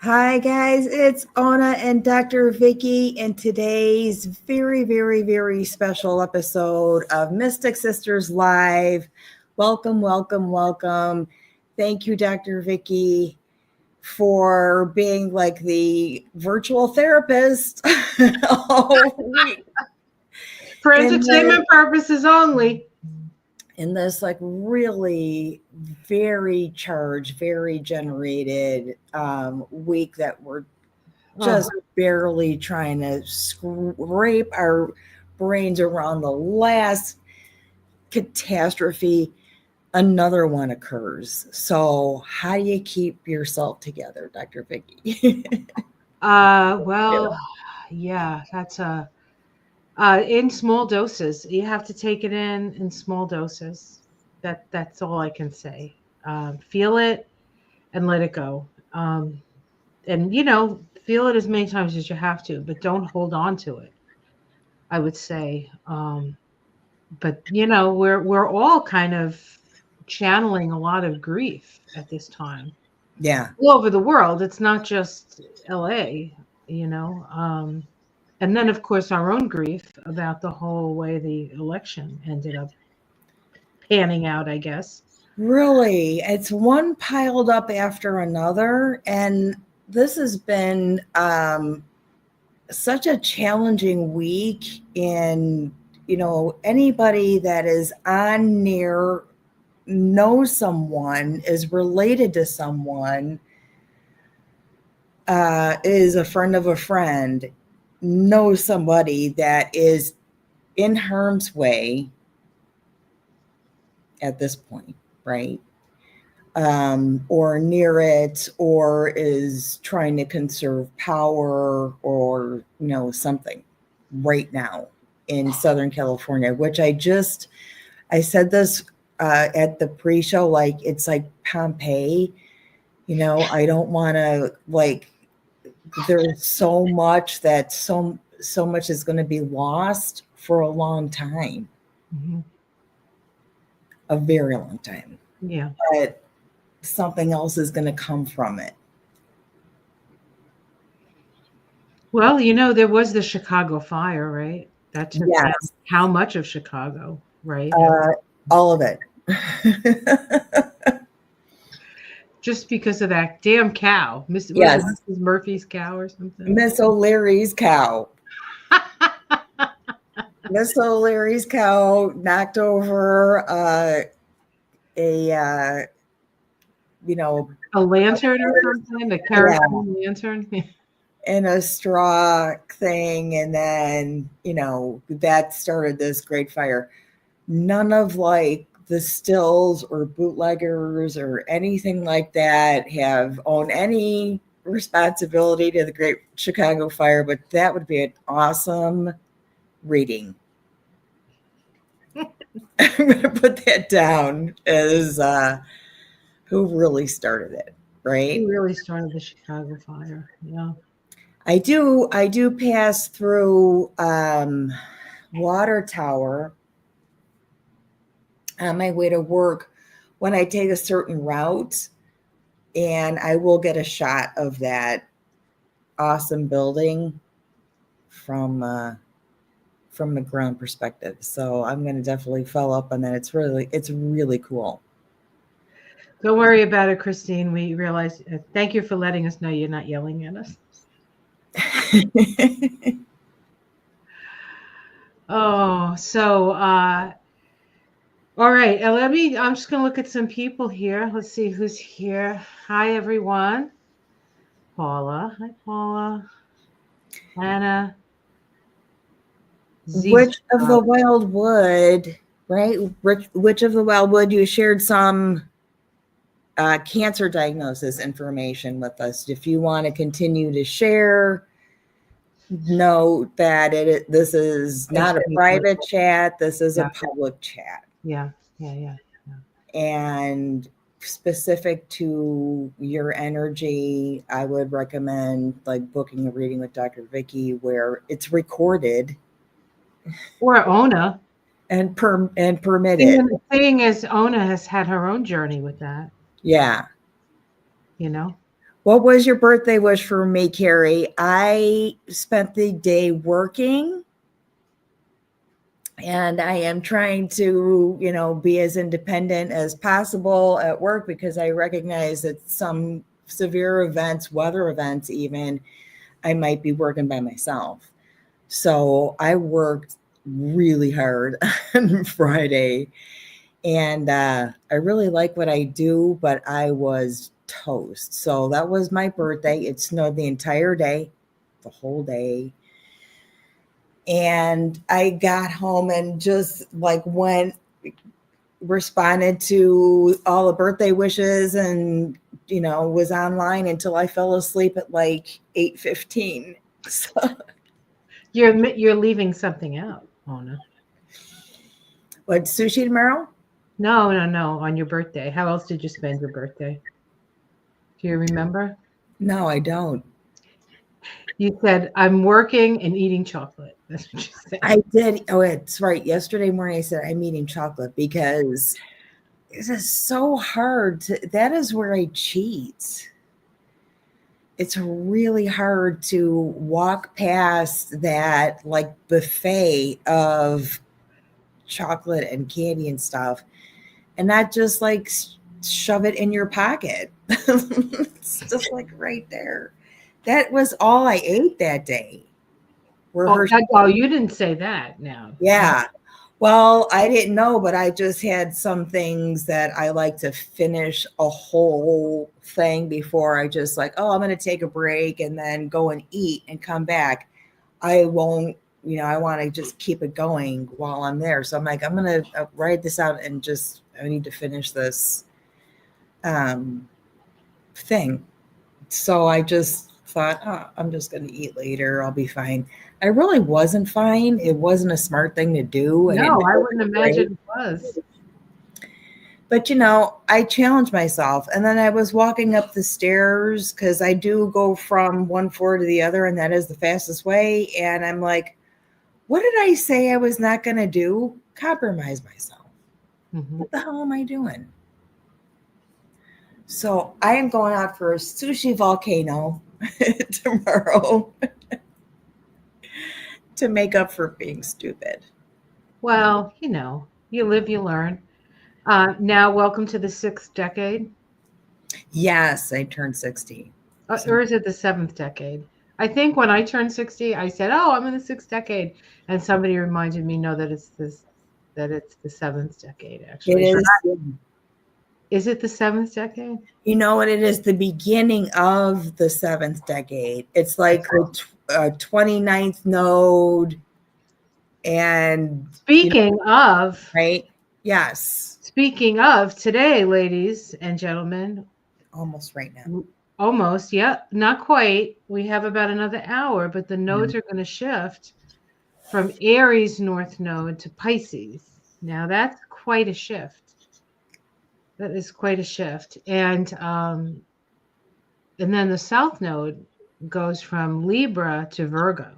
Hi guys, it's Ona and Dr. Vicky in today's very, very, very special episode of Mystic Sisters Live. Welcome, welcome, welcome. Thank you, Dr. Vicky, for being like the virtual therapist. For entertainment purposes only. In this like really very charged, very generated week that we're just barely trying to scrape our brains around the last catastrophe, another one occurs. So how do you keep yourself together, Dr. Vicky? Well, yeah, that's in small doses. You have to take it in small doses. That's all I can say. Feel it and let it go. And feel it as many times as you have to, but don't hold on to it, I would say. But we're all kind of channeling a lot of grief at this time. Yeah. All over the world. It's not just LA, and then, of course, our own grief about the whole way the election ended up panning out, I guess. Really, it's one piled up after another. And this has been such a challenging week. And, anybody that is on near knows someone, is related to someone, is a friend of a friend, knows somebody that is in harm's way at this point, right? Or near it, or is trying to conserve power, or something right now in Southern California, which I said this at the pre-show, like it's like Pompeii. I don't want to, like, there's so much that so much is going to be lost for a long time. Mm-hmm. A very long time. Yeah. But something else is going to come from it. Well, there was the Chicago fire, right? That took down how much of Chicago, right? All of it. Just because of that damn cow. Mrs. Murphy's cow or something? Miss O'Leary's cow. Miss O'Leary's cow knocked over a lantern or something, a kerosene lantern. In a straw thing, and then that started this great fire. None of like the stills or bootleggers or anything like that have owned any responsibility to the Great Chicago Fire, but that would be an awesome reading. I'm going to put that down as who really started it, right? Who really started the Chicago Fire? Yeah. I do pass through Water Tower on my way to work when I take a certain route, and I will get a shot of that awesome building from the ground perspective. So I'm going to definitely follow up on that. It's really cool. Don't worry about it, Christine. We realize. Thank you for letting us know you're not yelling at us. Oh, so all right. I'm just gonna look at some people here. Let's see who's here. Hi, everyone. Paula. Hi, Paula. Anna. Witch of the Wildwood, right? Witch of the Wildwood. You shared some cancer diagnosis information with us. If you want to continue to share, note that this is not a private chat. This is a public chat. Yeah. And specific to your energy, I would recommend like booking a reading with Dr. Vicky where it's recorded. Or Ona. And permitted. The thing is, Ona has had her own journey with that. Yeah. What was your birthday wish for me, Carrie? I spent the day working, and I am trying to, be as independent as possible at work because I recognize that some severe events, weather events even, I might be working by myself. So I worked really hard on Friday, and I really like what I do, but I was toast. So that was my birthday. It snowed the entire day, the whole day. And I got home and just like went, responded to all the birthday wishes, and was online until I fell asleep at like 8:15. So, You're leaving something out, Mona. what, sushi tomorrow? No, no, no. On your birthday, how else did you spend your birthday? Do you remember? No, I don't. You said I'm working and eating chocolate. That's what you said. I did. Oh, it's right. Yesterday morning I said I'm eating chocolate because it is so hard that is where I cheat. It's really hard to walk past that like buffet of chocolate and candy and stuff and not just like shove it in your pocket. It's just like right there. That was all I ate that day. Were Oh, her oh, you didn't say that. Now, Yeah. Well, I didn't know, but I just had some things that I like to finish a whole thing before I just like, oh, I'm going to take a break and then go and eat and come back. I won't, I want to just keep it going while I'm there. So I'm like, I'm going to ride this out and just, I need to finish this um, thing. So I just thought, oh, I'm just going to eat later. I'll be fine. I really wasn't fine. It wasn't a smart thing to do. I didn't no, I feel wouldn't great. imagine it was. But I challenged myself. And then I was walking up the stairs because I do go from one floor to the other, and that is the fastest way. And I'm like, what did I say I was not going to do? Compromise myself. Mm-hmm. What the hell am I doing? So I am going out for a sushi volcano tomorrow to make up for being stupid. Well, you live, you learn. Now, welcome to the sixth decade, Yes, I turned 60. So or is it the seventh decade? I think when I turned 60, I said, "Oh, I'm in the sixth decade," and somebody reminded me, no, that it's the seventh decade, it actually. But is, is it the seventh decade? you know what? It is the beginning of the seventh decade. It's like the 29th node, and, Speaking of, right? Yes, speaking of today, ladies and gentlemen, almost right now. almost, yeah, not quite. We have about another hour, but the nodes are going to shift from Aries North Node to Pisces. Now that's quite a shift. That is quite a shift, and then the South Node goes from Libra to Virgo.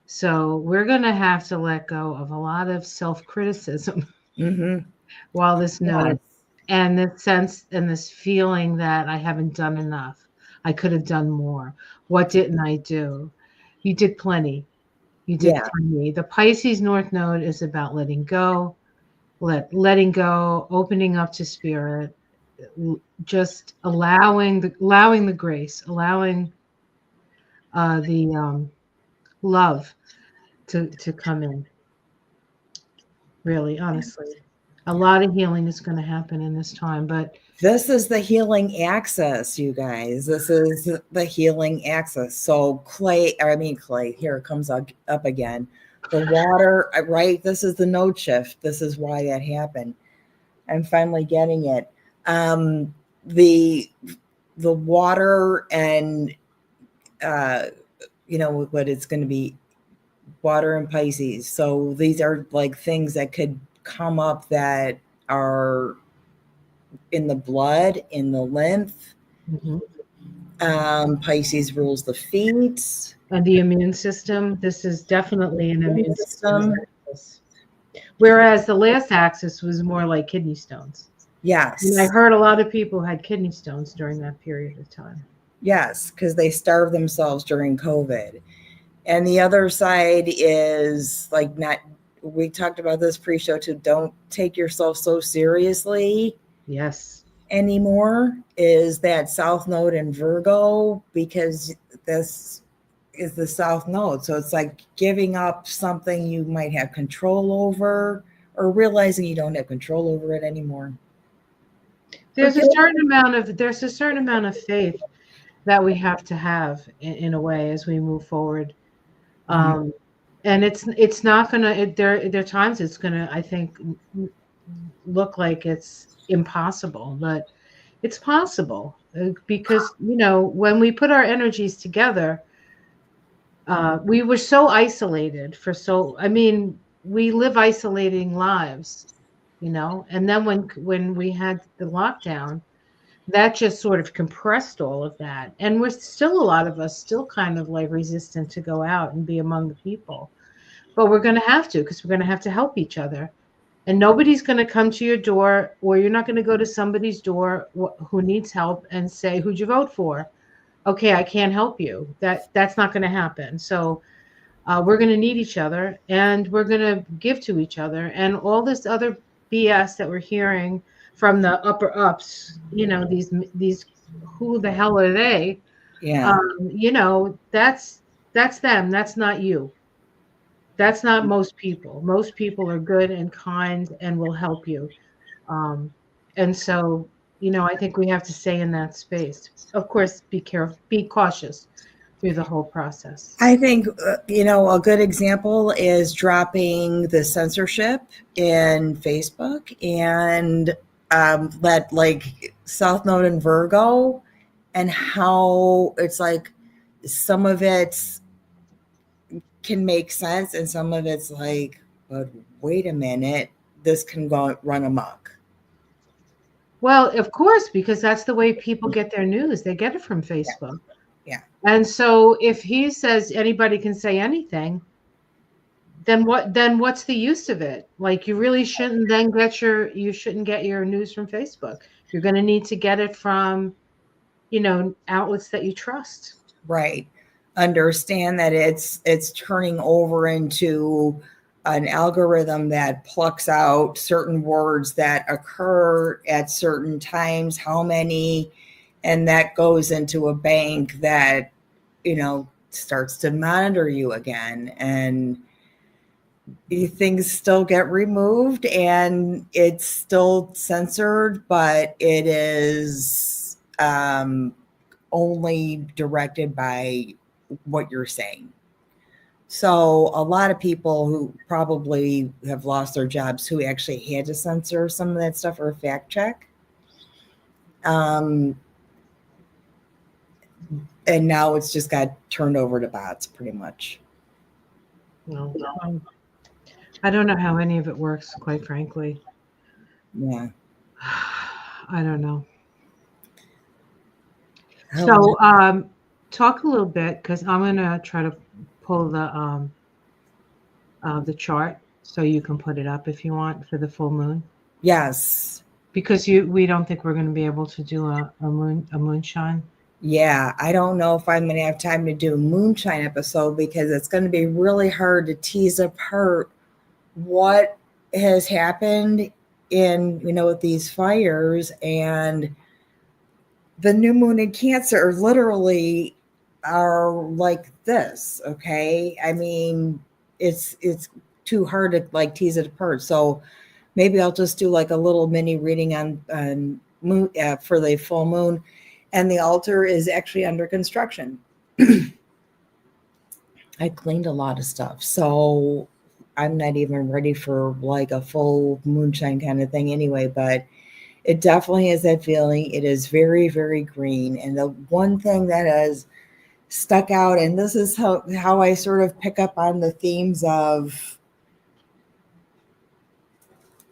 So we're going to have to let go of a lot of self-criticism Mm-hmm. while this Yes. node, and this sense and this feeling that I haven't done enough. I could have done more. What didn't I do? You did plenty. You did Yeah. plenty. The Pisces North Node is about letting go, letting go, opening up to spirit, just allowing the grace, allowing the love to come in. Really, honestly, a lot of healing is going to happen in this time, but This is the healing axis, you guys. This is the healing axis. So clay, here it comes up again. The water, right? This is the node shift. This is why that happened. I'm finally getting it. The water and what it's going to be, water and Pisces. So these are like things that could come up that are in the blood, in the lymph. mhm. Pisces rules the feet, And the immune system, this is definitely an immune immune system system. axis. Whereas the last axis was more like kidney stones. And I Yes. heard a lot of people had kidney stones during that period of time. Yes, because they starved themselves during COVID. And the other side is like not, we talked about this pre-show too, don't take yourself so seriously Yes. anymore, is that South Node in Virgo, because this is the South Node. So it's like giving up something you might have control over, or realizing you don't have control over it anymore. There's a certain amount of faith that we have in a way as we move forward. Mhm. Um, and it's not gonna there are times it's gonna, I think, look like it's impossible, but it's possible, because when we put our energies together, we were so isolated for so I mean we live isolating lives, and then when we had the lockdown, that just sort of compressed all of that, and we're still, a lot of us still kind of like resistant to go out and be among the people, but we're going to have to, because we're going to have to help each other, and nobody's going to come to your door, or you're not going to go to somebody's door who needs help and say, who'd you vote for? Okay, I can't help you. That's not going to happen. So we're going to need each other, and we're going to give to each other, and all this other BS that we're hearing from the upper ups, these who the hell are they? Yeah. That's them. That's not you. That's not most people. Most people are good and kind and will help you. Um, and so, I think we have to stay in that space. Of course, be careful, be cautious through the whole process. I think, a good example is dropping the censorship in Facebook, and let like South Node and Virgo, and how it's like some of it can make sense and some of it's like, but wait a minute, this can go run amok. Well, of course, because that's the way people get their news. They get it from Yeah. Facebook. Yeah. And so if he says anybody can say anything, then what's the use of it? Like, you really shouldn't then you shouldn't get your news from Facebook. You're going to need to get it from, outlets that you trust. Right. Understand that it's turning over into an algorithm that plucks out certain words that occur at certain times, how many, and that goes into a bank that, starts to monitor you again. And things still get removed and it's still censored, but it is only directed by what you're saying. So a lot of people who probably have lost their jobs who actually had to censor some of that stuff or fact check. Um, and now it's just got turned over to bots pretty much. No, I don't know how any of it works, quite frankly. Yeah. I don't know. Oh, So, talk a little bit, because I'm gonna try to pull the chart so you can put it up if you want for the full moon, yes. because we don't think we're going to be able to do a moonshine. Yeah, I don't know if I'm going to have time to do a moonshine episode because it's going to be really hard to tease apart what has happened in, with these fires. And the new moon in Cancer literally are like this. Okay. I mean, it's too hard to like tease it apart. So maybe I'll just do like a little mini reading on moon for the full moon. And the altar is actually under construction. I cleaned a lot of stuff. So I'm not even ready for like a full moonshine kind of thing anyway, but it definitely is that feeling. It is very, very green. And the one thing that has stuck out, and this is how I sort of pick up on the themes of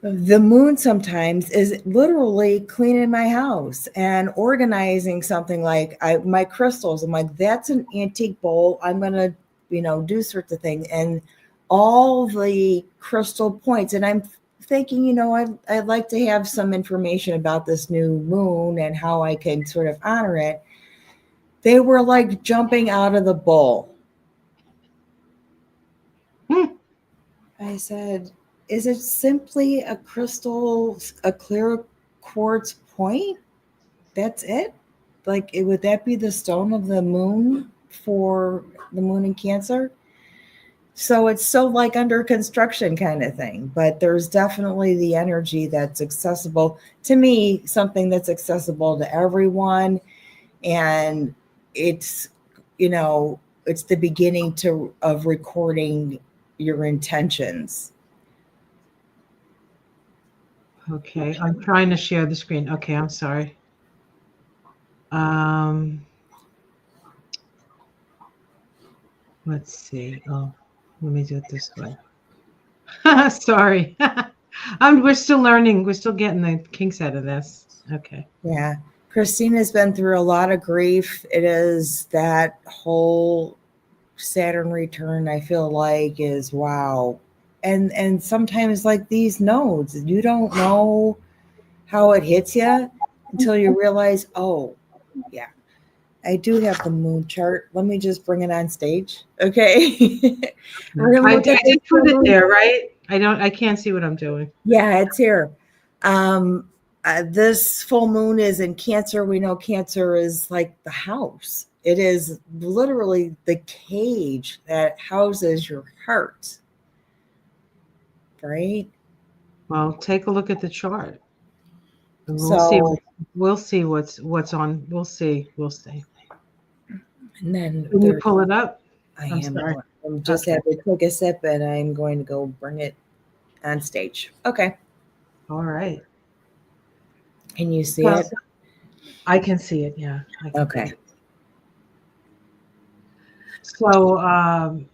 the moon sometimes, is literally cleaning my house and organizing something like my crystals. I'm like, that's an antique bowl. I'm going to, do sorts of things. And all the crystal points. And I'm thinking, I'd like to have some information about this new moon and how I can sort of honor it. They were like jumping out of the bowl. I said, is it simply a crystal, a clear quartz point? That's it? Like, would that be the stone of the moon for the moon in Cancer? So it's so like under construction kind of thing, but there's definitely the energy that's accessible to me, something that's accessible to everyone. And it's, it's the beginning of recording your intentions. Okay, I'm trying to share the screen. Okay, I'm sorry. Let's see. Oh, let me do it this way. Sorry. We're still learning. We're still getting the kinks out of this. Okay. Yeah. Christina's been through a lot of grief. It is that whole Saturn return, I feel like, is wow. And sometimes like these nodes, you don't know how it hits you until you realize, oh, yeah, I do have the moon chart. Let me just bring it on stage. Okay. We're gonna I look at did put it there, right? I can't see what I'm doing. Yeah, it's here. This full moon is in Cancer. We know Cancer is like the house. It is literally the cage that houses your heart. Right? Well, take a look at the chart. And So, we'll see what's on. We'll see. and then Can you pull it up? I'm sorry. I'm just Okay. having to take a sip and I'm going to go bring it on stage. Okay. All right. Can you see it? I can see it, yeah. Okay. See it. So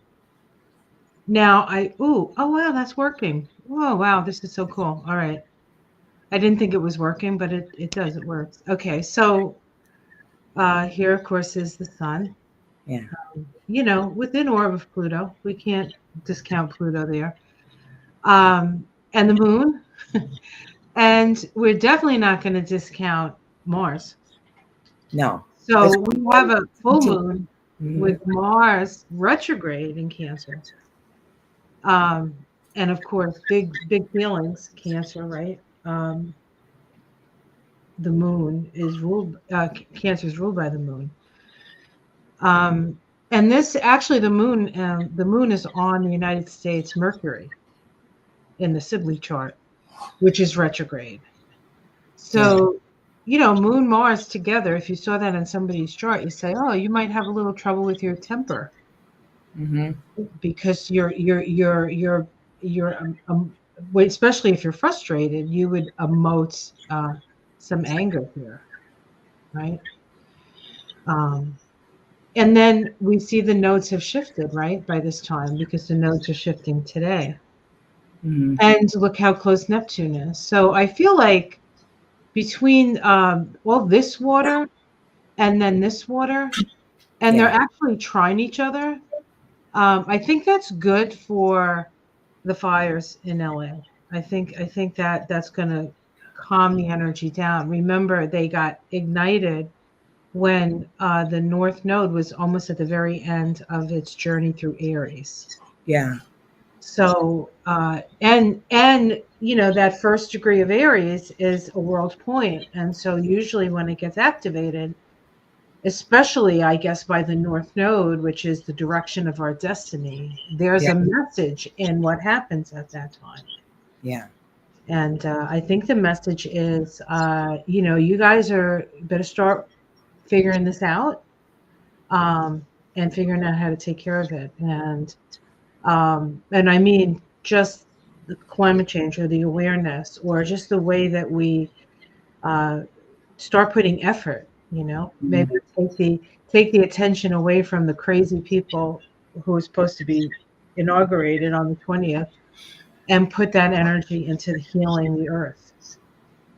now oh wow, that's working. Oh wow, this is so cool. All right. I didn't think it was working, but it does, it works. Okay, so here of course is the sun. Yeah. Within orb of Pluto. We can't discount Pluto there. And the moon. And we're definitely not going to discount Mars. No. So we have a full moon with Mm-hmm. Mars retrograde in Cancer. And of course, big feelings, Cancer, right? The moon is ruled, Cancer is ruled by the moon. And this actually, the moon is on the United States Mercury in the Sibley chart, which is retrograde. So, Moon Mars together, if you saw that in somebody's chart, you say, oh, you might have a little trouble with your temper. Mm-hmm. Because especially if you're frustrated, you would emote some anger here, right? And then we see the nodes have shifted, right, by this time, because the nodes are shifting today. Mm-hmm. And look how close Neptune is. So I feel like between this water and then this water, and they're actually trying each other. I think that's good for the fires in LA. I think that's going to calm the energy down. Remember, they got ignited when the North Node was almost at the very end of its journey through Aries. Yeah. So and that first degree of Aries is a world point, and so usually when it gets activated, especially, I guess, by the North Node, which is the direction of our destiny, there's a message in what happens at that time. Yeah. And I think the message is, you guys better start figuring this out and figuring out how to take care of it. And I mean, just the climate change or the awareness or just the way that we start putting effort, maybe take the attention away from the crazy people who are supposed to be inaugurated on the 20th and put that energy into healing the earth.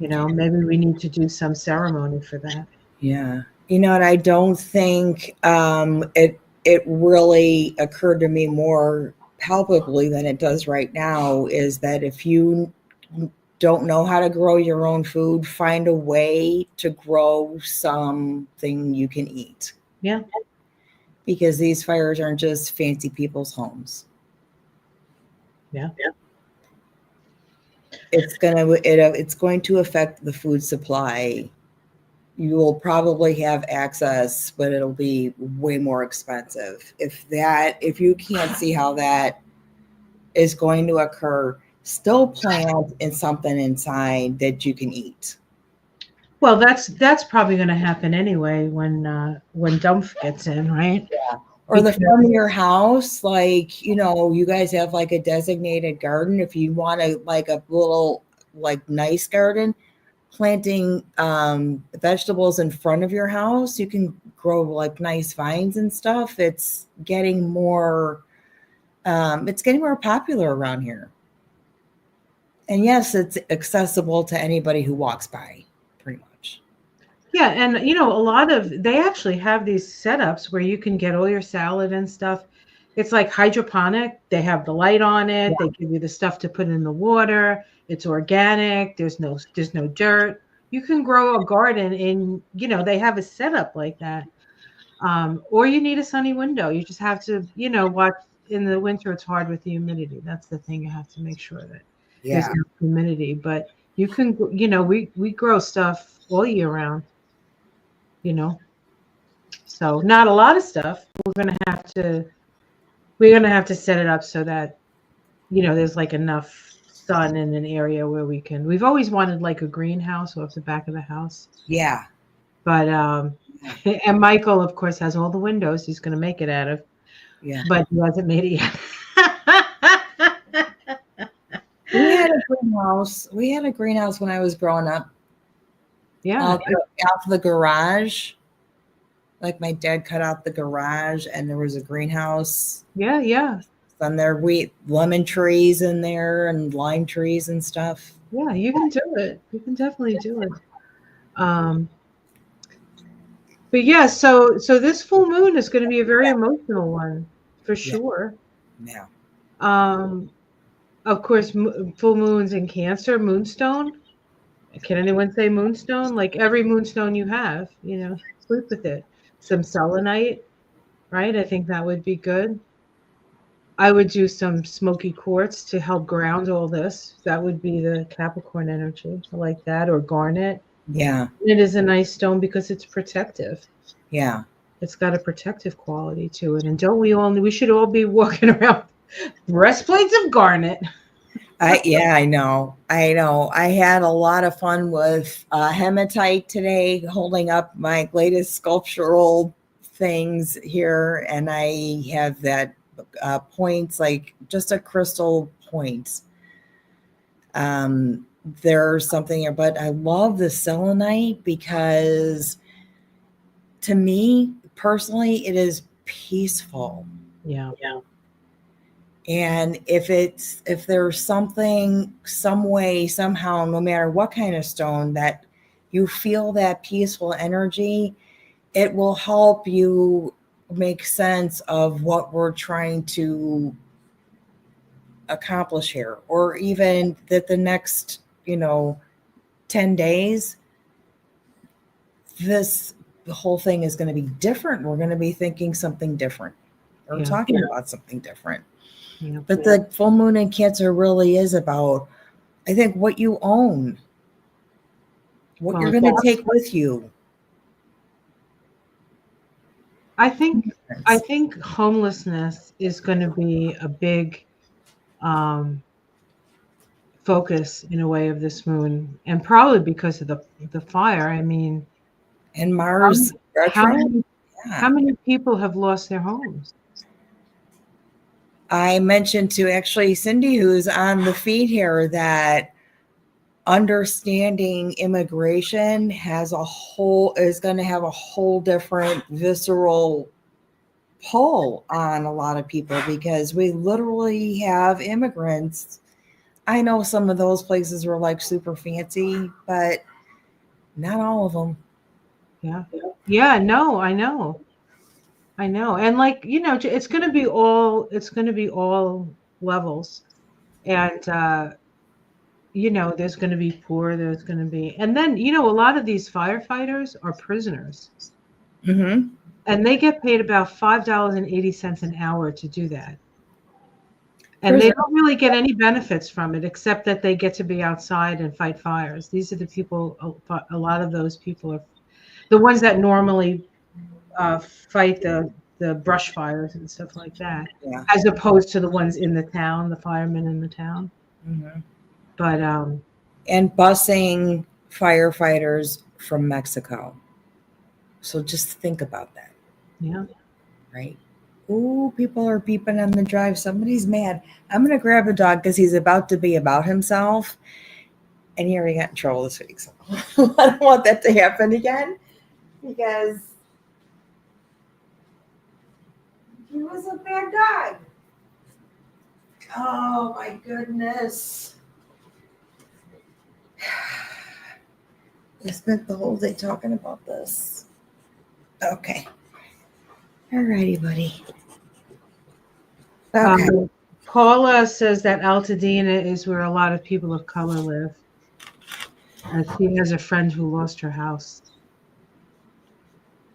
Maybe we need to do some ceremony for that. Yeah. And I don't think it really occurred to me more palpably than it does right now is that if you don't know how to grow your own food, find a way to grow something you can eat. Yeah. Because these fires aren't just fancy people's homes. Yeah. It's going to affect the food supply. You will probably have access, but it'll be way more expensive. If you can't see how that is going to occur, still plant in something inside that you can eat. Well, that's probably going to happen anyway when dump gets in, right? Yeah. Or the Because front of your house, like, you guys have like a designated garden. If you want to like a little like nice garden, planting vegetables in front of your house, you can grow like nice vines and stuff. It's getting more popular around here. And yes, it's accessible to anybody who walks by, pretty much. yeah, and they actually have these setups where you can get all your salad and stuff. It's like hydroponic. They have the light on it. They give you the stuff to put in the water. It's organic. There's no dirt. You can grow a garden in, they have a setup like that. Or you need a sunny window. You just have to, watch in the winter. It's hard with the humidity. That's the thing. You have to make sure that there's Yeah. no humidity. But you can, we grow stuff all year round. So not a lot of stuff. We're gonna have to set it up so that there's like enough sun in an area where we've always wanted like a greenhouse off the back of the house. Yeah. But and Michael of course has all the windows he's gonna make it out of, Yeah. but he hasn't made it yet. We had a greenhouse. We had a greenhouse when I was growing up. Yeah. Out the garage. Like my dad cut out the garage and there was a greenhouse. Yeah. And there lemon trees in there and lime trees and stuff. Yeah, you can do it. You can definitely do it. But yeah, so this full moon is going to be a very emotional one for sure. Yeah. Of course, full moons in Cancer, moonstone. Can anyone say moonstone? Like every moonstone you have, sleep with it. Some selenite, right? I think that would be good. I would do some smoky quartz to help ground all this. That would be the Capricorn energy. I like that. Or garnet. Yeah. It is a nice stone because it's protective. Yeah. It's got a protective quality to it. And don't we should all be walking around breastplates of garnet. I know. I had a lot of fun with hematite today, holding up my latest sculptural things here. And I have that points, like just a crystal point. There's something here, but I love the selenite because to me personally, it is peaceful. Yeah. And if there's something, some way, somehow, no matter what kind of stone, that you feel that peaceful energy, it will help you make sense of what we're trying to accomplish here. Or even that the next, 10 days, the whole thing is going to be different. We're going to be thinking something different or talking about something different. Yeah. But the full moon in Cancer really is about, I think, what you own, what you're going to take with you. I think homelessness is going to be a big focus in a way of this moon, and probably because of the fire. I mean, and Mars. How many people have lost their homes? I mentioned to actually Cindy, who's on the feed here, that understanding immigration is going to have a whole different visceral pull on a lot of people, because we literally have immigrants. I know some of those places were like super fancy, but not all of them. Yeah, no, I know. And like, it's going to be all levels. And there's going to be poor, there's going to be, and then, a lot of these firefighters are prisoners, Mm-hmm. and they get paid about $5.80 an hour to do that. And they Prison. don't really get any benefits from it except that they get to be outside and fight fires. These are the people, a lot of those people are the ones that normally fight the brush fires and stuff like that, Yeah. as opposed to the ones in the town, the firemen in the town. Mm-hmm. But And busing firefighters from Mexico. So just think about that, yeah. right? Ooh, people are beeping on the drive. Somebody's mad. I'm going to grab a dog because he's about to be about himself. And he already got in trouble this week. So I don't want that to happen again because he was a bad dog. Oh my goodness. I spent the whole day talking about this. Okay. Alrighty, buddy. Okay. Paula says that Altadena is where a lot of people of color live. She has a friend who lost her house.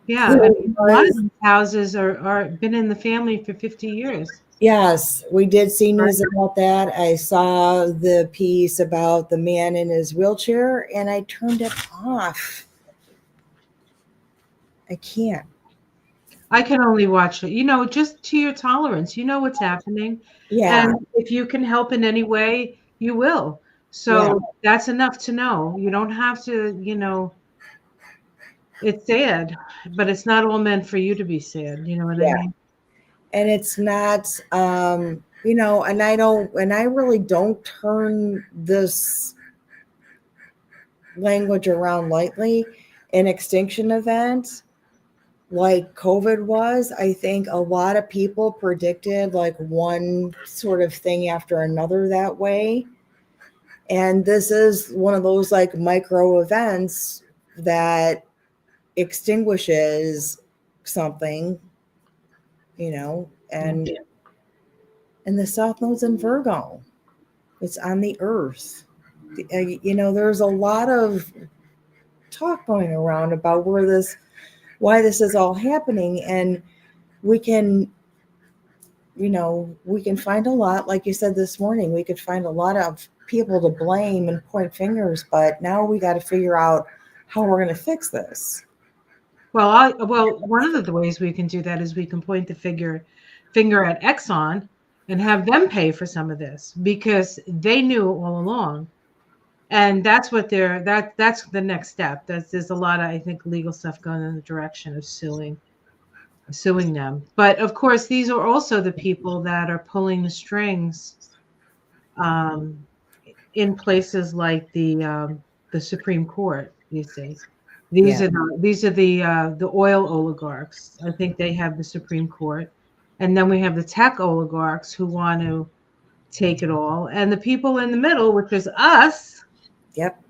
Yeah, I mean, a lot of these houses are been in the family for 50 years. Yes, we did see news about that. I saw the piece about the man in his wheelchair and I turned it off. I can't. I can only watch it, just to your tolerance. You know what's happening. Yeah. And if you can help in any way, you will. Yeah. So that's enough to know. You don't have to, it's sad, but it's not all meant for you to be sad. You know what I Yeah. mean? And it's not and I really don't turn this language around lightly. An extinction event like COVID was, I think a lot of people predicted like one sort of thing after another that way. And this is one of those like micro events that extinguishes something, and the South Node's in Virgo. It's on the earth. There's a lot of talk going around about why this is all happening. And we can, we can find a lot, like you said this morning, we could find a lot of people to blame and point fingers, but now we got to figure out how we're going to fix this. Well, one of the ways we can do that is we can point the finger at Exxon and have them pay for some of this because they knew all along. And that's what that's the next step. There's a lot of, I think, legal stuff going in the direction of suing them. But of course, these are also the people that are pulling the strings um, in places like the Supreme Court. You see, Yeah. these are the oil oligarchs. I think they have the Supreme Court, and then we have the tech oligarchs who want to take it all, and the people in the middle, which is us. Yep.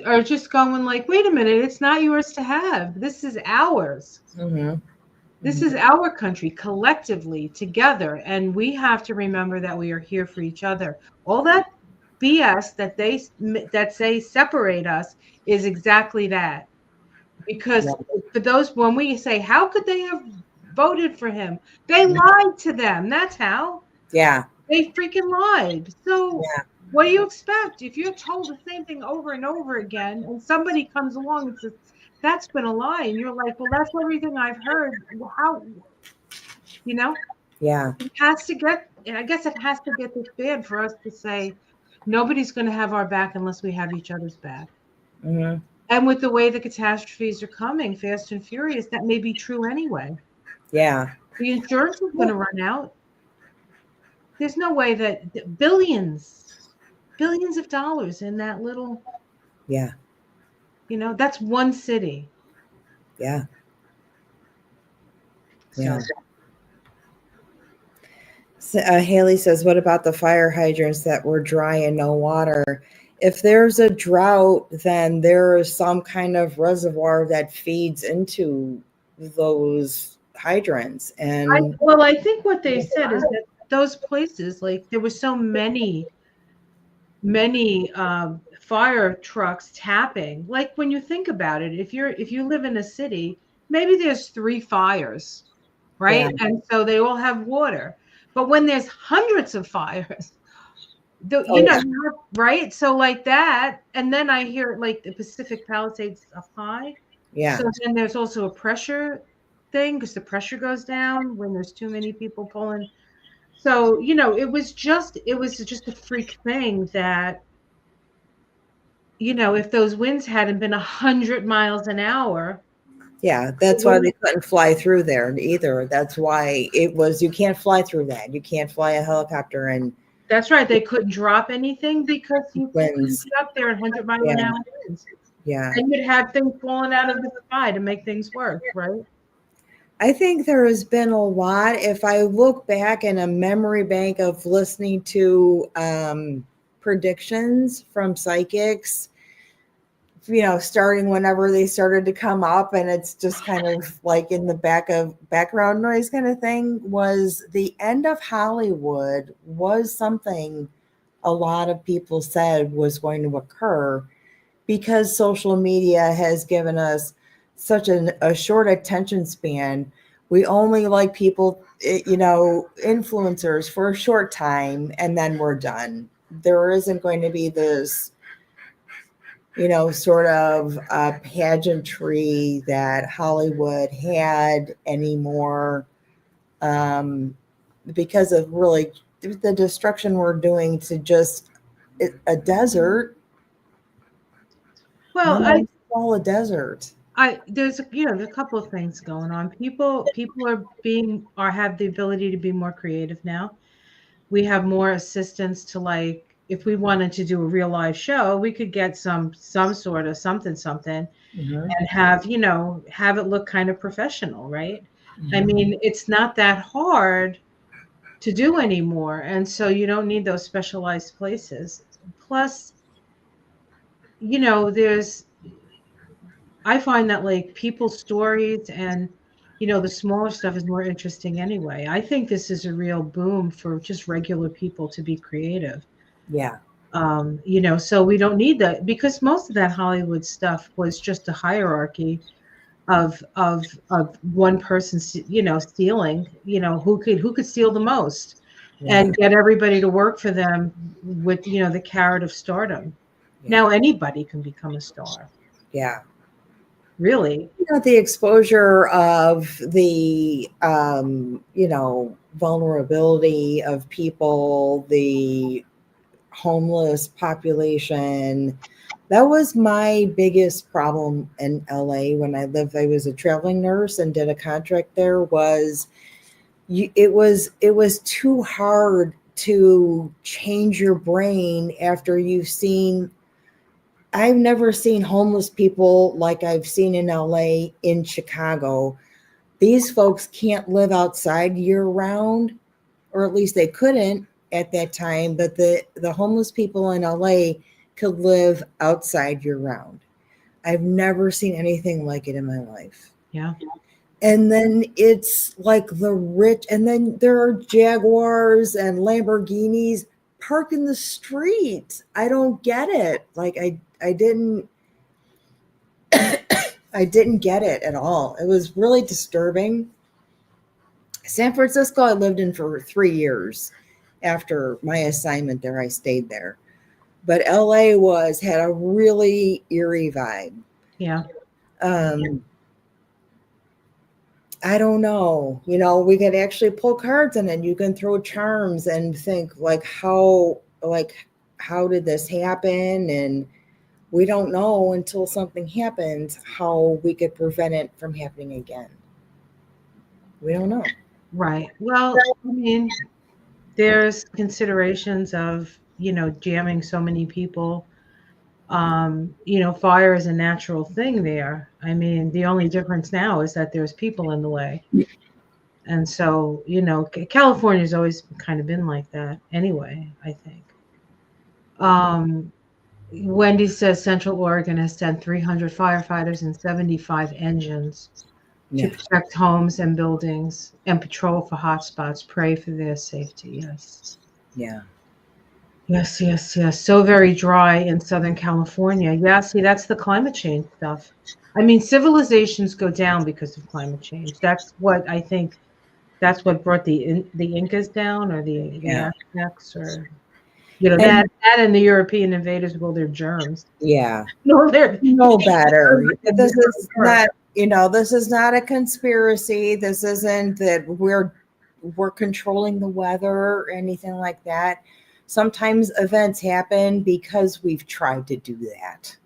Are just going like, wait a minute, it's not yours to have. This is ours. Mm-hmm. This is our country collectively together. And we have to remember that we are here for each other. All that BS that say separate us is exactly that. Because Yeah. for those, when we say, how could they have voted for him? They lied to them. That's how. Yeah. They freaking lied. So Yeah. what do you expect? If you're told the same thing over and over again, and somebody comes along and says, that's been a lie, and you're like, well, that's everything I've heard. How, Yeah. it has to get, I guess it has to get this bad for us to say, nobody's going to have our back unless we have each other's back. Mm-hmm. And with the way the catastrophes are coming, fast and furious, that may be true anyway. Yeah. The insurance is going to run out. There's no way that billions of dollars in that little, Yeah. that's one city. Yeah. So, Haley says, what about the fire hydrants that were dry and no water? If there's a drought, then there is some kind of reservoir that feeds into those hydrants. And I think what they said is that those places, like there were so many many fire trucks tapping. Like when you think about it, if you live in a city, maybe there's 3 fires, Yeah. right? And so they all have water. But when there's hundreds of fires, Oh you know, yeah. right? So like that, and then I hear like the Pacific Palisades up high. Yeah. So then there's also a pressure thing because the pressure goes down when there's too many people pulling. So, it was just a freak thing that, if those winds hadn't been 100 miles an hour, Yeah. it That's why wouldn't. they couldn't fly through there either. That's why it was, you can't fly through that. You can't fly a helicopter and That's right. They couldn't drop anything because you couldn't winds. be up there in 100 mile Yeah. an hour winds. Yeah. And you'd have things falling out of the sky to make things work, right? I think there has been a lot. If I look back in a memory bank of listening to predictions from psychics, starting whenever they started to come up, and it's just kind of like in the background noise kind of thing, was the end of Hollywood was something a lot of people said was going to occur because social media has given us such a short attention span. We only like people, influencers for a short time, and then we're done. There isn't going to be this, sort of pageantry that Hollywood had anymore, because of really the destruction we're doing to just a desert. Well, Why not call a desert? there's there's a couple of things going on. People have the ability to be more creative now. We have more assistance to, like, if we wanted to do a real live show, we could get some sort of something Mhm, and have it look kind of professional, right? I mhm. mean, it's not that hard to do anymore, and so you don't need those specialized places. Plus, there's I find that, like, people's stories and the smaller stuff is more interesting anyway. I think this is a real boom for just regular people to be creative. Yeah, So we don't need that because most of that Hollywood stuff was just a hierarchy of one person, stealing, who could steal the most yeah, and get everybody to work for them with, the carrot of stardom. yeah, Now anybody can become a star, yeah. really. The exposure of the, vulnerability of people, the homeless population. That was my biggest problem in LA when I lived. I was a traveling nurse and did a contract there. It was too hard to change your brain after you've seen. I've never seen homeless people like I've seen in LA, in Chicago. These folks can't live outside year round, or at least they couldn't at that time, but the homeless people in LA could live outside year round. I've never seen anything like it in my life. Yeah. And then it's like the rich, and then there are Jaguars and Lamborghinis parked in the street. I don't get it. Like I didn't get it at all. It was really disturbing. San Francisco, I lived in for 3 years. After my assignment there, I stayed there. But LA had a really eerie vibe. Yeah. Um, I don't know. We could actually pull cards and then you can throw charms and think how did this happen? And we don't know until something happens how we could prevent it from happening again. We don't know. Right. Well, I mean, there's considerations of, jamming so many people. Fire is a natural thing there. I mean, the only difference now is that there's people in the way. And so, California's always kind of been like that anyway, I think. Um, Wendy says Central Oregon has sent 300 firefighters and 75 engines to Yeah. protect homes and buildings and patrol for hotspots. Pray for their safety. Yes. Yeah. Yes, yes, yes. So very dry in Southern California. Yeah, see, that's the climate change stuff. I mean, civilizations go down because of climate change. That's what I think. That's what brought the Incas down, or the Yeah. Aztecs, or you know And that and the European invaders with all their germs. yeah, No, they're no better. This is Sure. not, this is not a conspiracy. This isn't that we're controlling the weather or anything like that. Sometimes events happen because we've tried to do that.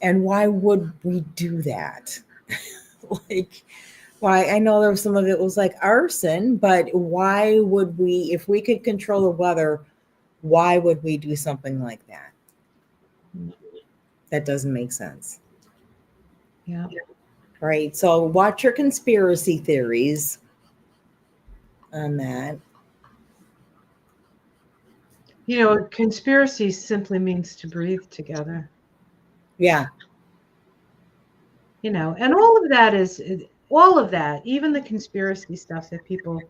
And why would we do that? Like, why? I know there was some of it was like arson, but why would we, if we could control the weather, why would we do something like that? That doesn't make sense. Yeah. Right. So watch your conspiracy theories on that. You know, conspiracy simply means to breathe together. Yeah. You know, and all of that all of that, even the conspiracy stuff that people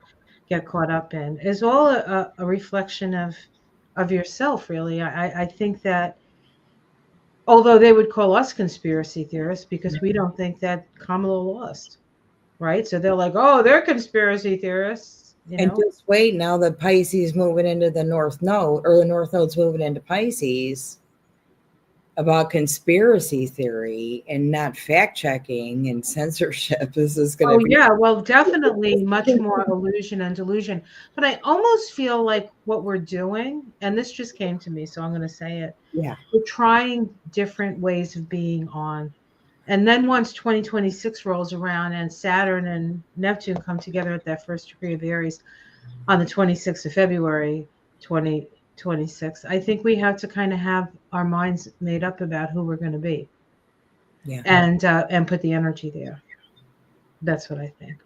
get caught up in, is all a reflection of yourself, really. I think that although they would call us conspiracy theorists because we don't think that Kamala lost, right? So they're like, oh, they're conspiracy theorists, you And know. just wait, now the Pisces moving into the North Node, or the North Node's moving into Pisces, about conspiracy theory and not fact checking and censorship. This is going Oh to be. yeah, well, definitely much more illusion and delusion. But I almost feel like what we're doing, and this just came to me, so I'm going to say it. Yeah. We're trying different ways of being on. And then once 2026 rolls around and Saturn and Neptune come together at that first degree of Aries on the 26th of February, 2026, I think we have to kind of have our minds made up about who we're going to be, Yeah. and put the energy there. That's what I think.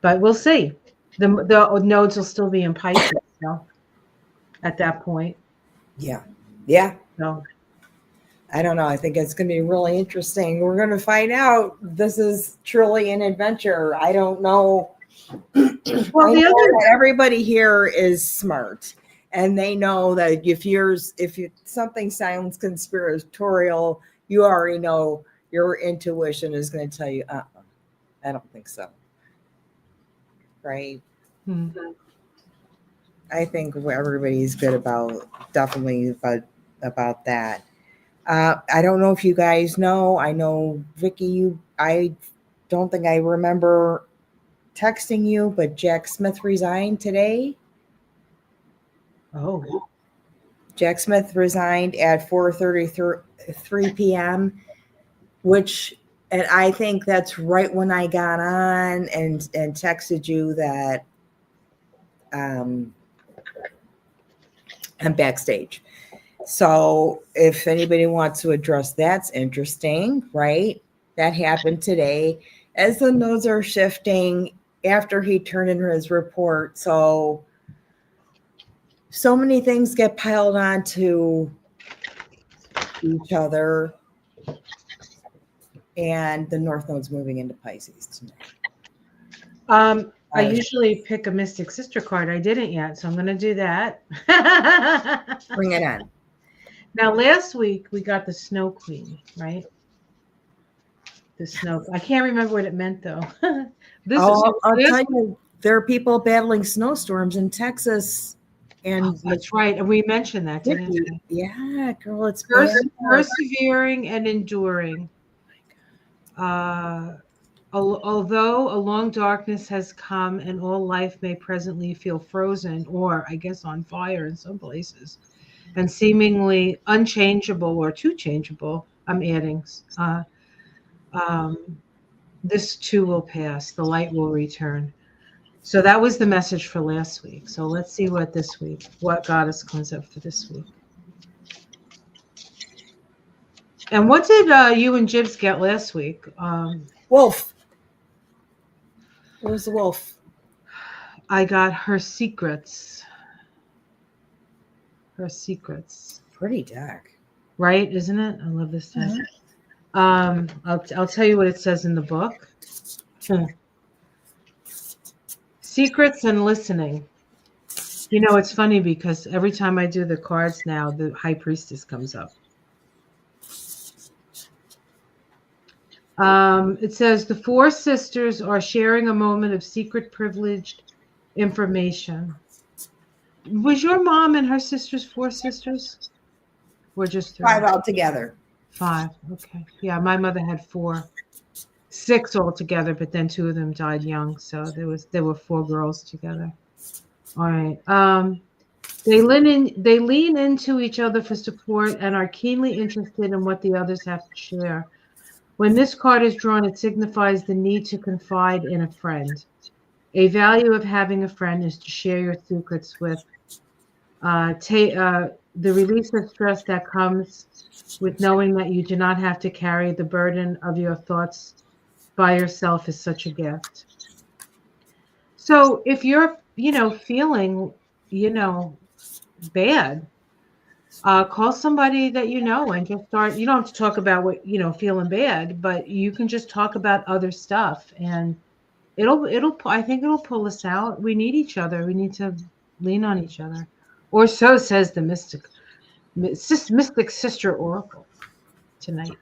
But we'll see. The nodes will still be in Pisces, at that point. Yeah. Yeah. So I don't know. I think it's going to be really interesting. We're going to find out. This is truly an adventure. I don't know. well, I the know other that everybody here is smart, and they know that if something sounds conspiratorial, you already know your intuition is going to tell you, I don't think so. Right? hmm. I think everybody's good about definitely about that. I don't know if you guys know. I know Vicky. I don't think I remember texting you, but Jack Smith resigned today. Oh, Jack Smith resigned at 4:33 p.m., which, and I think that's right when I got on and texted you that um, I'm backstage. So if anybody wants to address, that's interesting, right? That happened today as the nodes are shifting after he turned in his report. So many things get piled onto each other, and the North Node's moving into Pisces tonight. I usually pick a Mystic Sister card. I didn't yet, so I'm going to do that. Bring it on. Now, last week we got the Snow Queen, right? The snow. I can't remember what it meant though. I'll tell you, there are people battling snowstorms in Texas, and that's right. And we mentioned that, didn't we? Yeah, girl, it's bad. Persevering and enduring. Although a long darkness has come and all life may presently feel frozen, or I guess on fire in some places, and seemingly unchangeable or too changeable, I'm adding, this too will pass, the light will return. So that was the message for last week. So let's see what goddess comes up for this week. And what did you and Jibs get last week? Wolf. What was the wolf? I got her secrets. Her secrets. Pretty dark. Right, isn't it? I love this deck. I'll tell you what it says in the book. Secrets and listening. You know, it's funny because every time I do the cards now, the high priestess comes up. It says the four sisters are sharing a moment of secret privileged information. Was your mom and her sisters four sisters? Or just Five three? altogether. Five. Okay. Yeah, my mother had four. Six altogether, but then two of them died young, so there were four girls together. All right. They lean into each other for support and are keenly interested in what the others have to share. When this card is drawn, it signifies the need to confide in a friend. A value of having a friend is to share your secrets with. The release of stress that comes with knowing that you do not have to carry the burden of your thoughts by yourself is such a gift. So if you're, feeling, bad, call somebody that you know and just start. You don't have to talk about what, feeling bad, but you can just talk about other stuff and I think it'll pull us out. We need each other. We need to lean on each other. Or so says the Mystic Sister Oracle tonight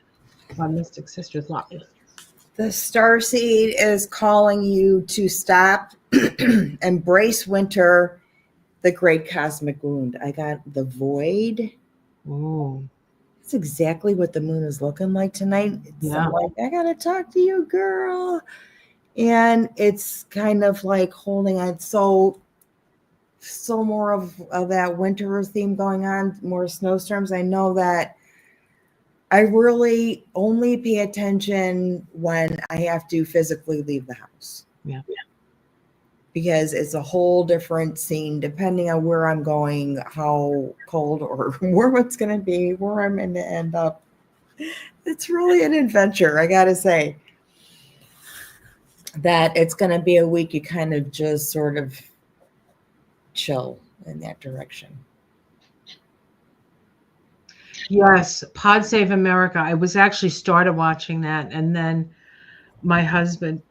on Mystic Sisters Live. The starseed is calling you to stop, embrace winter, the great cosmic wound. I got the void. Oh, That's exactly what the moon is looking like tonight. It's yeah. like, I gotta talk to you, girl. And it's kind of like holding on. So more of that winter theme going on, more snowstorms. I know that I really only pay attention when I have to physically leave the house. Yeah. Because it's a whole different scene depending on where I'm going, how cold or warm it's going to be, where I'm going to end up. It's really an adventure, I got to say. That it's going to be a week you kind of just sort of chill in that direction. Yes, Pod Save America. I was actually started watching that, and then my husband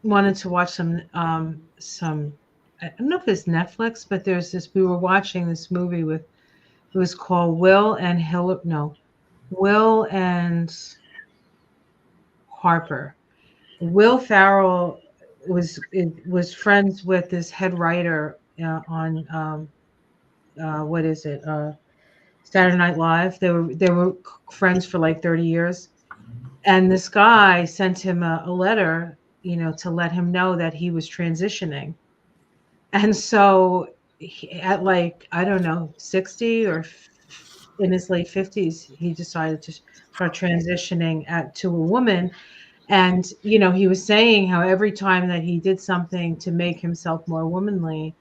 wanted to watch some. I don't know if it's Netflix, but there's this. We were watching this movie with. It was called Will and Hill. No, Will and Harper. Will Farrell was friends with this head writer on what is it? Saturday Night Live. They were friends for like 30 years. And this guy sent him a letter, to let him know that he was transitioning. And so at like, I don't know, 60 or in his late 50s, he decided to start transitioning to a woman. And, he was saying how every time that he did something to make himself more womanly,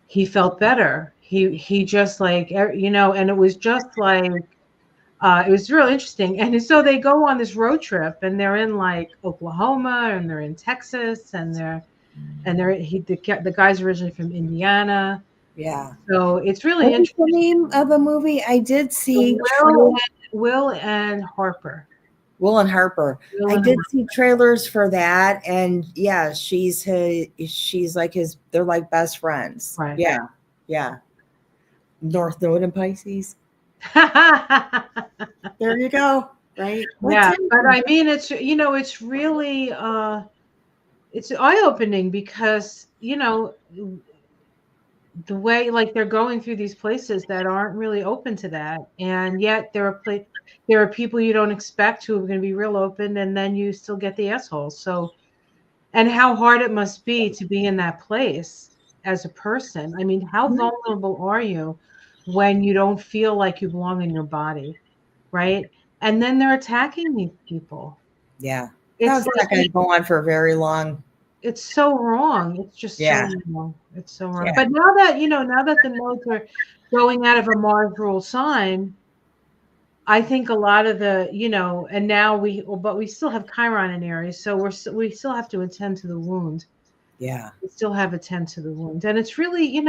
he felt better. He just like, and it was just like, it was real interesting. And so they go on this road trip and they're in like Oklahoma and they're in Texas and the guy's originally from Indiana. Yeah. So it's really What was interesting. the name of the movie? I did see Will and Harper. Will and Harper. Will I and did Harper. see trailers for that, and yeah, she's like his. They're like best friends. Right. Yeah, yeah. North Node and Pisces. There you go. Right. Yeah, but I mean, it's really it's eye-opening because the way like they're going through these places that aren't really open to that, and yet there are people you don't expect who are going to be real open, and then you still get the assholes. So, and how hard it must be to be in that place as a person. I mean, how vulnerable are you when you don't feel like you belong in your body, right? And then they're attacking these people. Yeah, It's that's not going to like go on for very long. it's so wrong. It's just so Yeah. wrong. It's so wrong. Yeah. But now that the nodes are going out of a Mars rule sign, I think a lot of and now but we still have Chiron in Aries, so we still have to attend to the wound. Yeah. We still have attend to the wound, and it's really,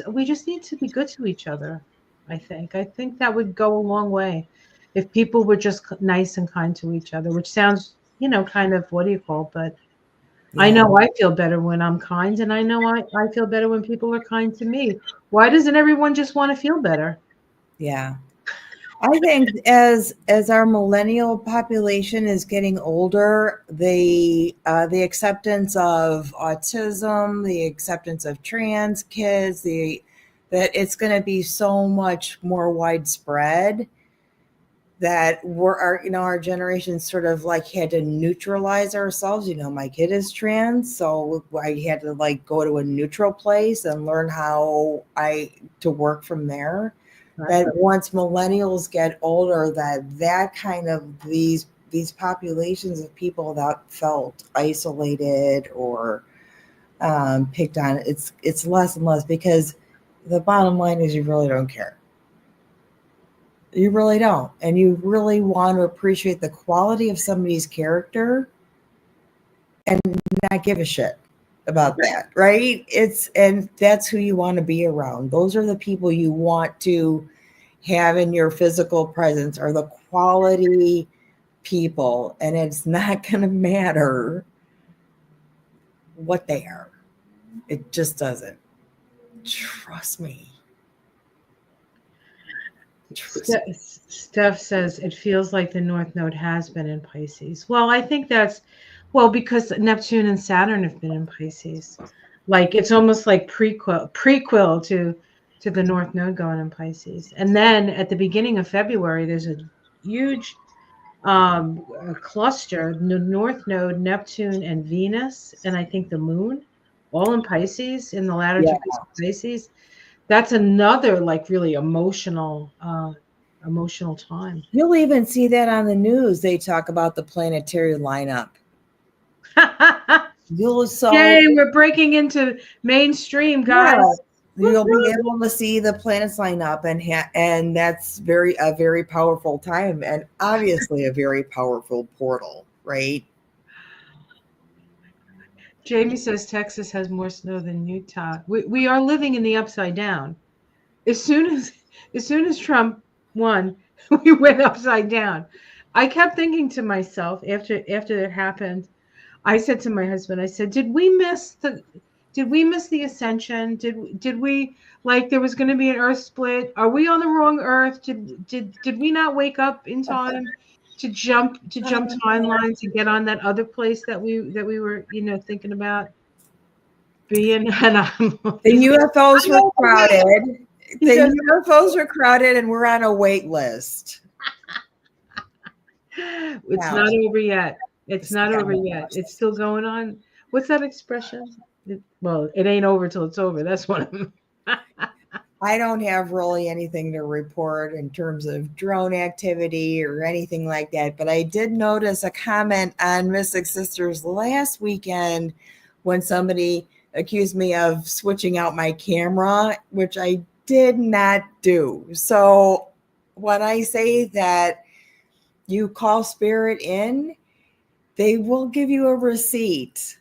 we just need to be good to each other. I think that would go a long way if people were just nice and kind to each other, which sounds, kind of what do you call, but I Yeah. know I feel better when I'm kind, and I know I feel better when people are kind to me. Why doesn't everyone just want to feel better? Yeah. I think as our millennial population is getting older, the acceptance of autism, the acceptance of trans kids, the that it's going to be so much more widespread that we're our generation sort of like had to neutralize ourselves. My kid is trans, so I had to like go to a neutral place and learn how I to work from there. Right. That once millennials get older, that kind of these populations of people that felt isolated or picked on, it's less and less, because the bottom line is you really don't care. You really don't. And you really want to appreciate the quality of somebody's character and not give a shit about that, right? And that's who you want to be around. Those are the people you want to have in your physical presence, are the quality people. And it's not going to matter what they are. It just doesn't. Trust me. Steph says it feels like the North Node has been in Pisces. Well, I think that's because Neptune and Saturn have been in Pisces. Like it's almost like prequel to the North Node going in Pisces. And then at the beginning of February, there's a huge a cluster, the North Node, Neptune, and Venus, and I think the Moon, all in Pisces in the latter Yeah. degrees of Pisces. That's another like really emotional time. You'll even see that on the news. They talk about the planetary lineup. You'll Yay, so we're breaking into mainstream, yeah, guys. you'll be able to see the planets line up, and that's a very powerful time, and obviously a very powerful portal, right? Jamie says Texas has more snow than Utah. We are living in the upside down. As soon as Trump won, we went upside down. I kept thinking to myself after it happened, I said to my husband, I said, did we miss the ascension? Did we, like, there was going to be an earth split? Are we on the wrong earth? Did we not wake up in time to jump timelines and get on that other place that we were, thinking about being? And The he's like, UFOs were crowded. he The goes, UFOs are crowded, and we're on a wait list. it's Now, not over yet. It's it's not not over yet. It's still going on. What's that expression? It ain't over till it's over. That's one of them. I don't have really anything to report in terms of drone activity or anything like that, but I did notice a comment on Mystic Sisters last weekend when somebody accused me of switching out my camera, which I did not do. So when I say that you call spirit in, they will give you a receipt.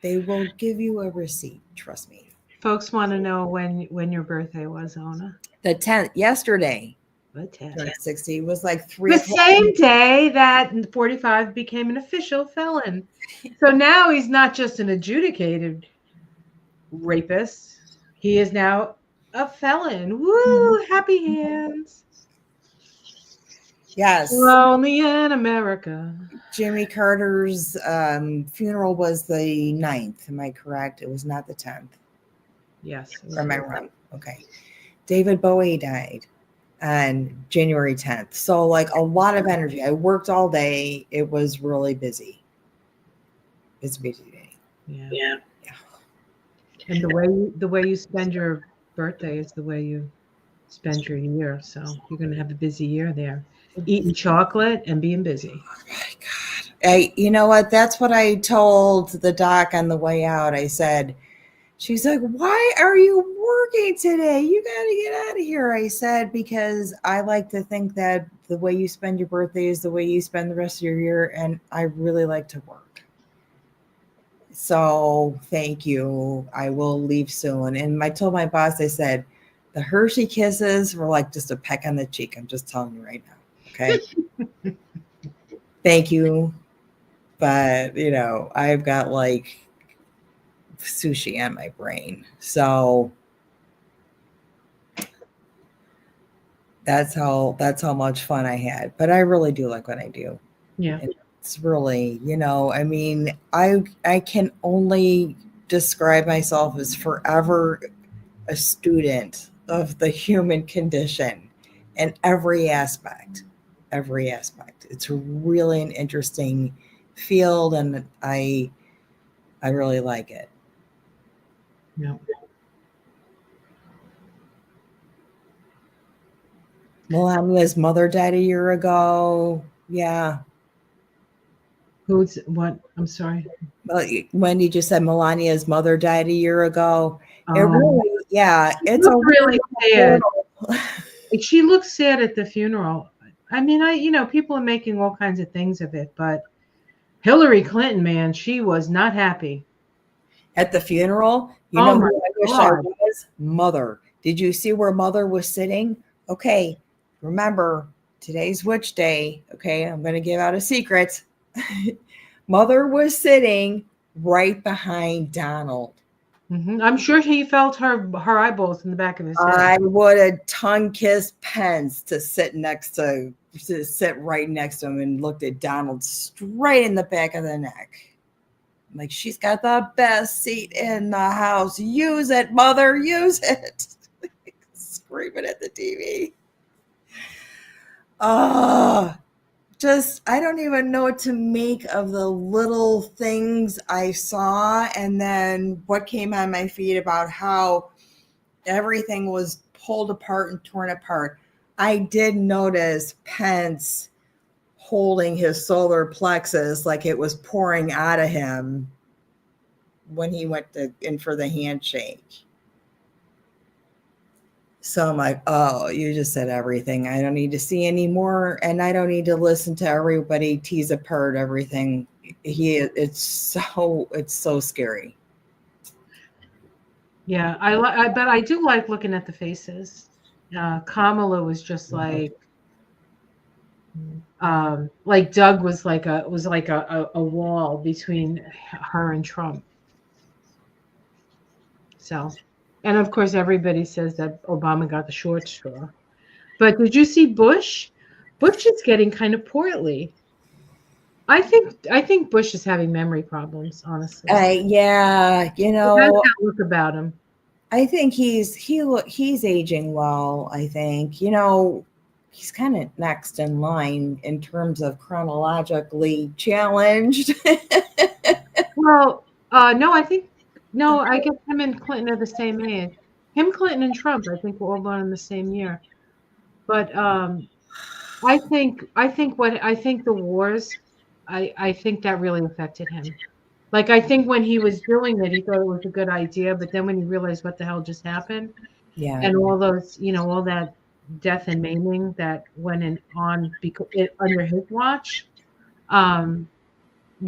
They will give you a receipt. Trust me. Folks want to know when your birthday was, Ona. The 10th, yesterday, What 10? 60 was like 3 The o'clock. same day that 45 became an official felon. So now he's not just an adjudicated rapist. He is now a felon. Woo! Happy hands. Yes. Lonely in America. Jimmy Carter's funeral was the 9th. Am I correct? It was not the 10th. Yes. Or am I wrong? Okay. David Bowie died on January 10th. So, like, a lot of energy. I worked all day. It was really busy. It's a busy day. Yeah. And the way you spend your birthday is the way you spend your year. So you're going to have a busy year there, eating chocolate and being busy. Oh my God. You know what? That's what I told the doc on the way out. I said, she's like, why are you working today? You got to get out of here. I said, because I like to think that the way you spend your birthday is the way you spend the rest of your year. And I really like to work. So thank you. I will leave soon. And I told my boss, I said, the Hershey kisses were like just a peck on the cheek. I'm just telling you right now. Okay. Thank you. But, I've got like sushi on my brain. So that's how much fun I had. But I really do like what I do. Yeah. It's really, I mean, I can only describe myself as forever a student of the human condition in every aspect. Every aspect. It's really an interesting field, and I really like it. Yeah. Melania's mother died a year ago. Yeah. Who's what? I'm sorry. Wendy just said Melania's mother died a year ago. It Um, really, yeah, she it's a looked weird really sad. portal. She looked sad at the funeral. I mean, people are making all kinds of things of it, but Hillary Clinton, man, she was not happy. At the funeral. You Oh know my who I wish I God. was? Mother. Did you see where Mother was sitting? Okay, remember, today's Witch Day. Okay, I'm going to give out a secret. Mother was sitting right behind Donald. I'm sure he felt her eyeballs in the back of his head. I would have tongue kissed Pence to sit right next to him and looked at Donald straight in the back of the neck. Like, she's got the best seat in the house. Use it, Mother, use it. Screaming at the TV. Oh, I don't even know what to make of the little things I saw, and then what came on my feed about how everything was pulled apart and torn apart. I did notice Pence holding his solar plexus like it was pouring out of him when he went in for the handshake. So I'm like, oh, you just said everything. I don't need to see anymore, and I don't need to listen to everybody tease apart everything. It's so scary. Yeah, but I do like looking at the faces. Kamala was just like Doug was like a wall between her and Trump. So, and of course, everybody says that Obama got the short straw. But did you see Bush? Bush is getting kind of portly. I think Bush is having memory problems. Honestly, Yeah, he has that look about him. I think he's aging well. I think he's kind of next in line in terms of chronologically challenged. Well, no, no, I guess him and Clinton are the same age. Him, Clinton, and Trump, I think, were all born in the same year. But I think the wars, I think that really affected him. Like I think when he was doing it, he thought it was a good idea, but then when he realized what the hell just happened Yeah, and all those, all that death and maiming that went on because under his watch, um,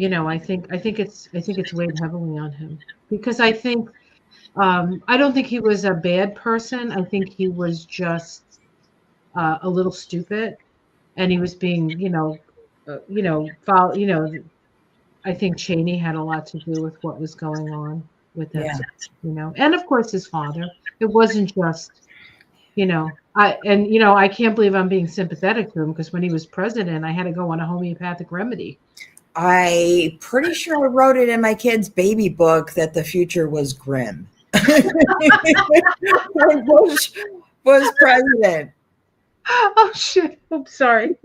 I think it's weighed heavily on him because I don't think he was a bad person. I think he was just a little stupid, and he was being, follow, I think Cheney had a lot to do with what was going on with that, yeah. and of course his father. It wasn't just, I can't believe I'm being sympathetic to him because when he was president, I had to go on a homeopathic remedy. I pretty sure I wrote it in my kid's baby book that the future was grim. When Bush was president. Oh shit! I'm sorry.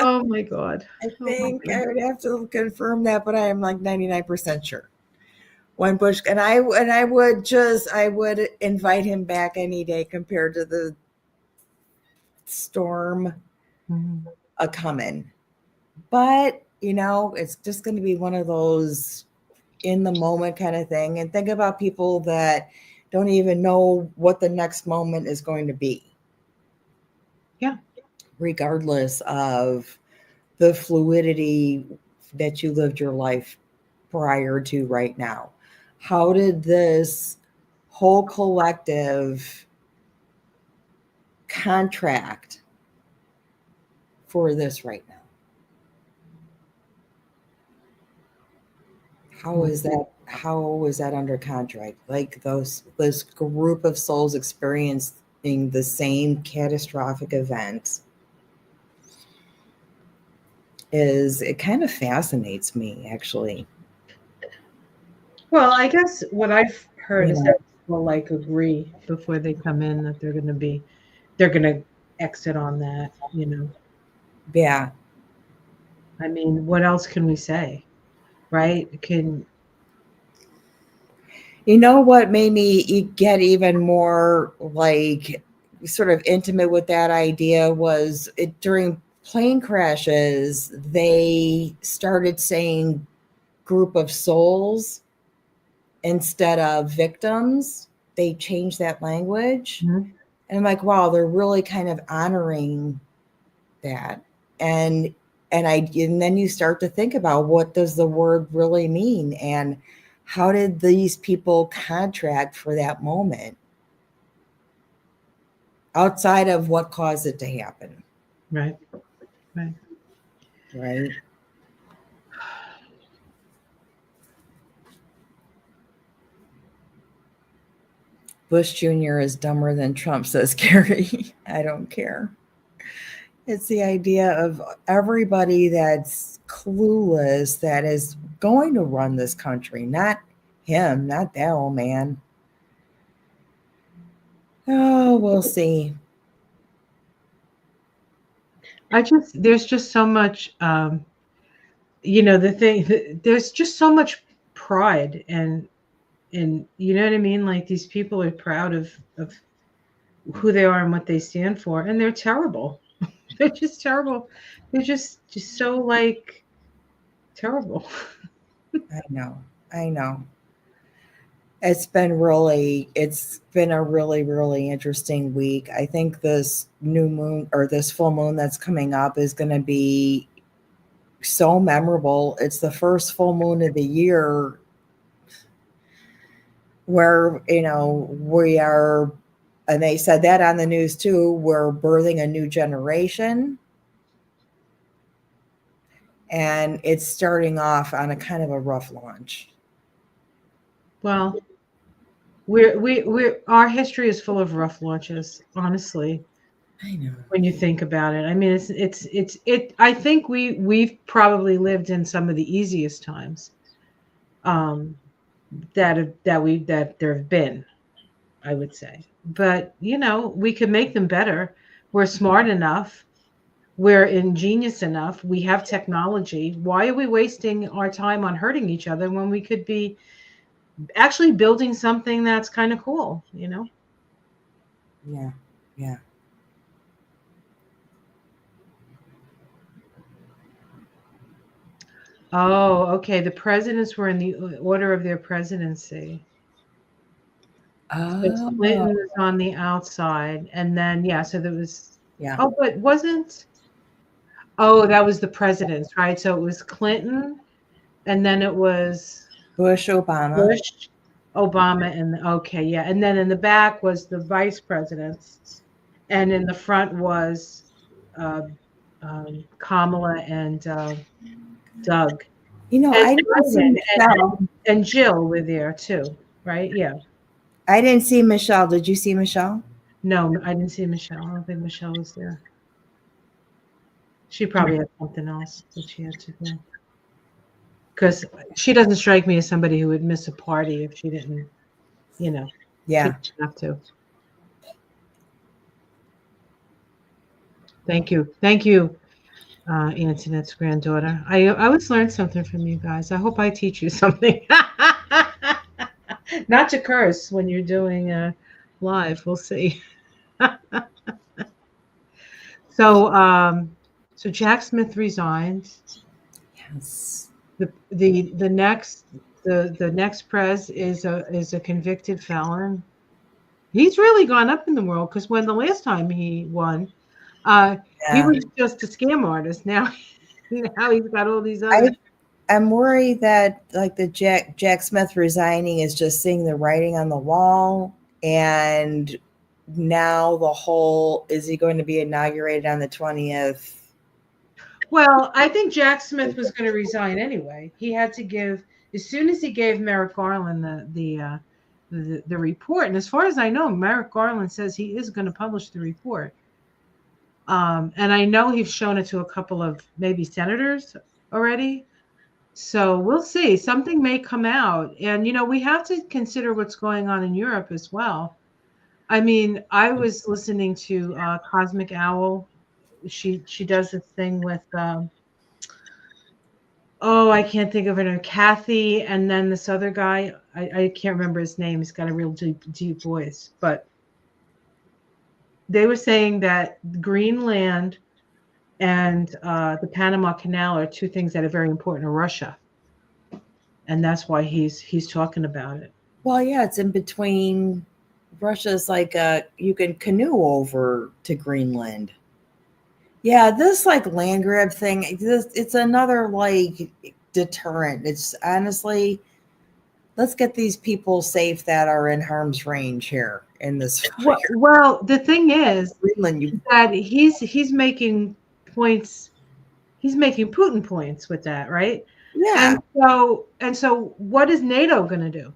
Oh my god. I Oh my think I god. would have to confirm that, but I am like 99% sure. When Bush and I would invite him back any day compared to the storm Mhm. a coming. But it's just going to be one of those in the moment kind of thing. And think about people that don't even know what the next moment is going to be, Yeah. regardless of the fluidity that you lived your life prior to right now. How did this whole collective contract for this right now? How is that? How is that under contract? Like those group of souls experiencing the same catastrophic event is it kind of fascinates me actually. Well, I guess what I've heard You is know, that people like agree before they come in that they're going to exit on that, you know. yeah. I mean, what else can we say, right? Can You know what made me get even more like sort of intimate with that idea was it during plane crashes, they started saying group of souls instead of victims. They changed that language. Mhm. And I'm like, wow, they're really kind of honoring that. And and then you start to think about what does the word really mean and how did these people contract for that moment outside of what caused it to happen, right, right. right? Bush Jr. is dumber than Trump, says Gary. I don't care. It's the idea of everybody that's clueless that is going to run this country, not him, not that old man. Oh, we'll see. There's just so much, you know, there's just so much pride and you know what I mean? Like these people are proud of who they are and what they stand for, and they're terrible. They're just terrible. They're just so like terrible. I know. I know. It's been a really, really interesting week. I think this new moon or this full moon that's coming up is going to be so memorable. It's the first full moon of the year where, we are, and they said that on the news too, we're birthing a new generation. And it's starting off on a kind of a rough launch. Well, we're our history is full of rough launches, honestly, I know. when you think about it. I mean, I think we've probably lived in some of the easiest times um that there have been, I would say. But, you know, we could make them better. We're smart enough. We're ingenious enough. We have technology. Why are we wasting our time on hurting each other when we could be actually building something that's kind of cool, you know? Yeah. Yeah. Oh, okay. The presidents were in the order of their presidency. So Oh, Clinton was on the outside, and then yeah, so there was. yeah. Oh, but wasn't. Oh, that was the presidents, right? So it was Clinton, and then it was Bush, Obama. Bush, Obama, and okay, yeah, and then in the back was the vice presidents, and in the front was uh, Kamala and Doug, and I didn't see Biden Michelle. and Jill were there too, right? Yeah. I didn't see Michelle. Did you see Michelle? No, I didn't see Michelle. I don't think Michelle was there. She probably had something else that she had to do. Because she doesn't strike me as somebody who would miss a party if she didn't, you know, she Yeah. didn't have to. Thank you. Thank you, Antoinette's granddaughter. I always learn something from you guys. I hope I teach you something. Not to curse when you're doing live. We'll see. So, so Jack Smith resigned. Yes. The next the next prez is a convicted felon. He's really gone up in the world because when the last time he won, he Yeah. was just a scam artist. Now, now he's got all these other. I I'm worried that like the Jack Smith resigning is just seeing the writing on the wall, and now the whole is he going to be inaugurated on the 20th? Well, I think Jack Smith was going to resign anyway. He had to give as soon as he gave Merrick Garland the report, and as far as I know, Merrick Garland says he is going to publish the report. And I know he's shown it to a couple of maybe senators already. So we'll see. Something may come out. And, we have to consider what's going on in Europe as well. I mean, I was listening to Cosmic Owl. She does this thing with, I can't think of her name, Kathy, and then this other guy. I can't remember his name. He's got a real deep voice. But they were saying that Greenland and the Panama Canal are two things that are very important to Russia, and that's why he's talking about it. Well, yeah, it's in between. Russia's like you can canoe over to Greenland. Yeah, this like land grab thing, it's another like deterrent. It's honestly, let's get these people safe that are in harm's range here in this fire. Well, the thing is Greenland, that he's making points. He's making Putin points with that, right? yeah. And so what is NATO going to do?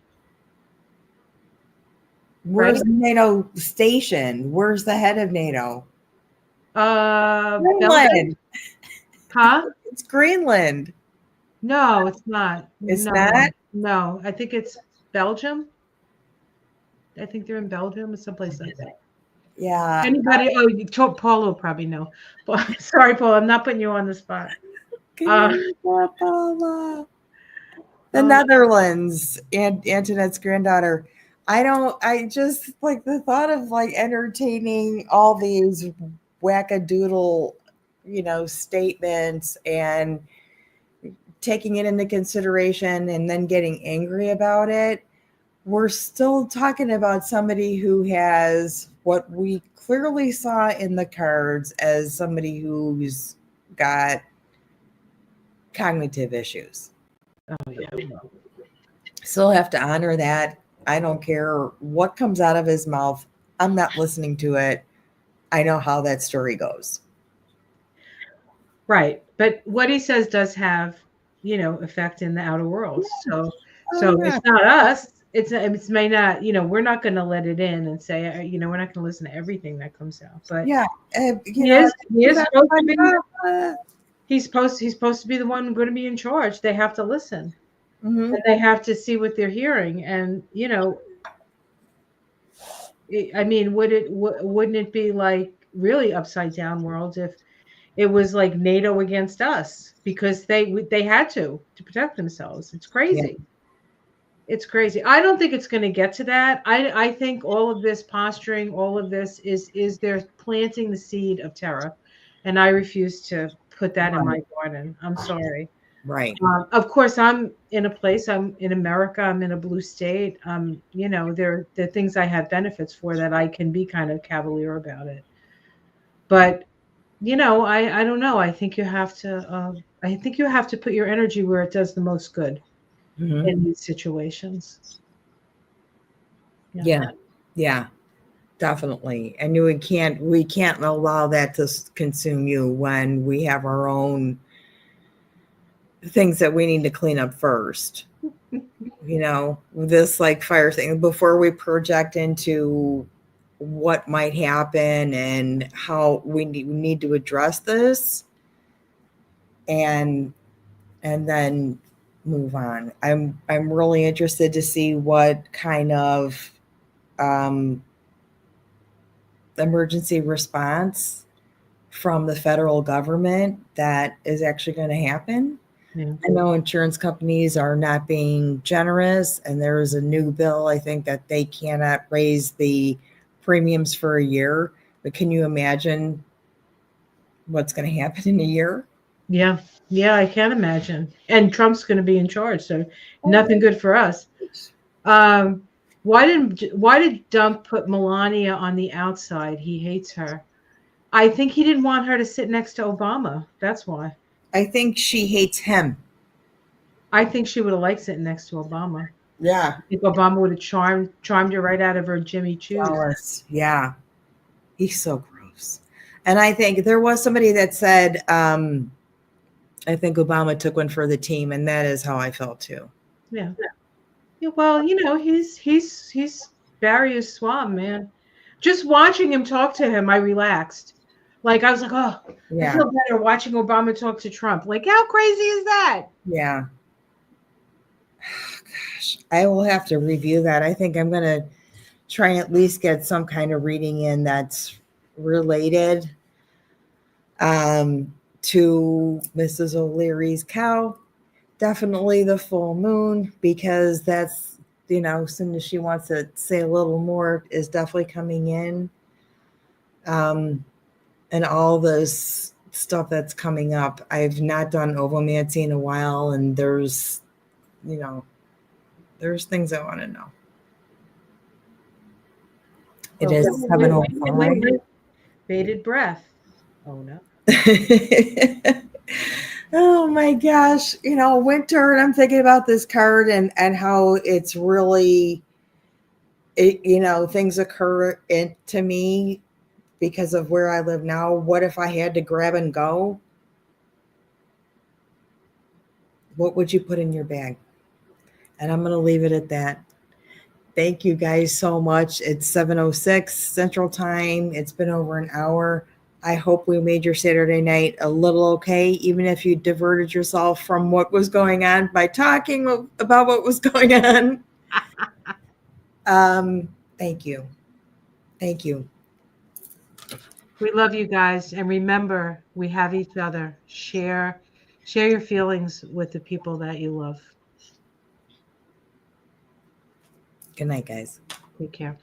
Where's Right? NATO stationed? Where's the head of NATO? Belgium? Greenland. Huh? It's Greenland. No, it's not. It's No, not? no. I think it's Belgium. I think they're in Belgium or someplace like that. Yeah. Anybody? Paul will probably know. But sorry, Paul, I'm not putting you on the spot. The Netherlands, and Antoinette's granddaughter. I just like the thought of like entertaining all these wackadoodle, statements and taking it into consideration and then getting angry about it. We're still talking about somebody who has what we clearly saw in the cards as somebody who's got cognitive issues. Oh, yeah. Still have to honor that. I don't care what comes out of his mouth. I'm not listening to it. I know how that story goes. Right. But what he says does have, effect in the outer world. So it's not us. It may not, we're not going to let it in and say, we're not going to listen to everything that comes out. But yeah, he's supposed to be the one going to be in charge. They have to listen. Mm-hmm. And they have to see what they're hearing. And, I mean, wouldn't it be like really upside down world if it was like NATO against us because they had to protect themselves? It's crazy. Yeah. It's crazy. I don't think it's going to get to that. I think all of this posturing, all of this is they're planting the seed of terror, and I refuse to put that in my garden. I'm sorry. Right. Of course, I'm in a place. I'm in America. I'm in a blue state. There are things I have benefits for that I can be kind of cavalier about it. But I don't know. I think you have to. I think you have to put your energy where it does the most good in these situations. Yeah, definitely. And we can't allow that to consume you when we have our own things that we need to clean up first. This like fire thing before we project into what might happen and how we need to address this and then move on. I'm really interested to see what kind of emergency response from the federal government that is actually going to happen. Yeah. I know insurance companies are not being generous, and there is a new bill, I think, that they cannot raise the premiums for a year. But can you imagine what's going to happen in a year? Yeah, I can imagine. And Trump's going to be in charge, so nothing good for us. Why did Dump put Melania on the outside? He hates her. I think he didn't want her to sit next to Obama. That's why. I think she hates him. I think she would have liked sitting next to Obama. Yeah. I think Obama would have charmed her right out of her Jimmy Choo's. Yeah. He's so gross. And I think there was somebody that said, I think Obama took one for the team, and that is how I felt too. Yeah. Yeah, well, he's Barry is Swamp, man. Just watching him talk to him, I relaxed. Like I was like, oh, I Yeah. feel better watching Obama talk to Trump. Like, how crazy is that? Yeah. Gosh, I will have to review that. I think I'm going to try and at least get some kind of reading in that's related to Mrs. O'Leary's cow. Definitely the full moon, because that's, as soon as she wants to say a little more, is definitely coming in. And all this stuff that's coming up. I've not done ovomancy in a while, and you know, there's things I want to know. It Well, is wait, wait, wait, 7:05. wait. Bated breath. Oh no. Oh my gosh, winter, and I'm thinking about this card and how it's really things occur to me because of where I live now. What if I had to grab and go? What would you put in your bag? And I'm going to leave it at that. Thank you guys so much. It's 7:06 Central Time. It's been over an hour. I hope we made your Saturday night a little okay, even if you diverted yourself from what was going on by talking about what was going on. Thank you. Thank you. We love you guys, and remember, we have each other. Share your feelings with the people that you love. Good night, guys. Take care.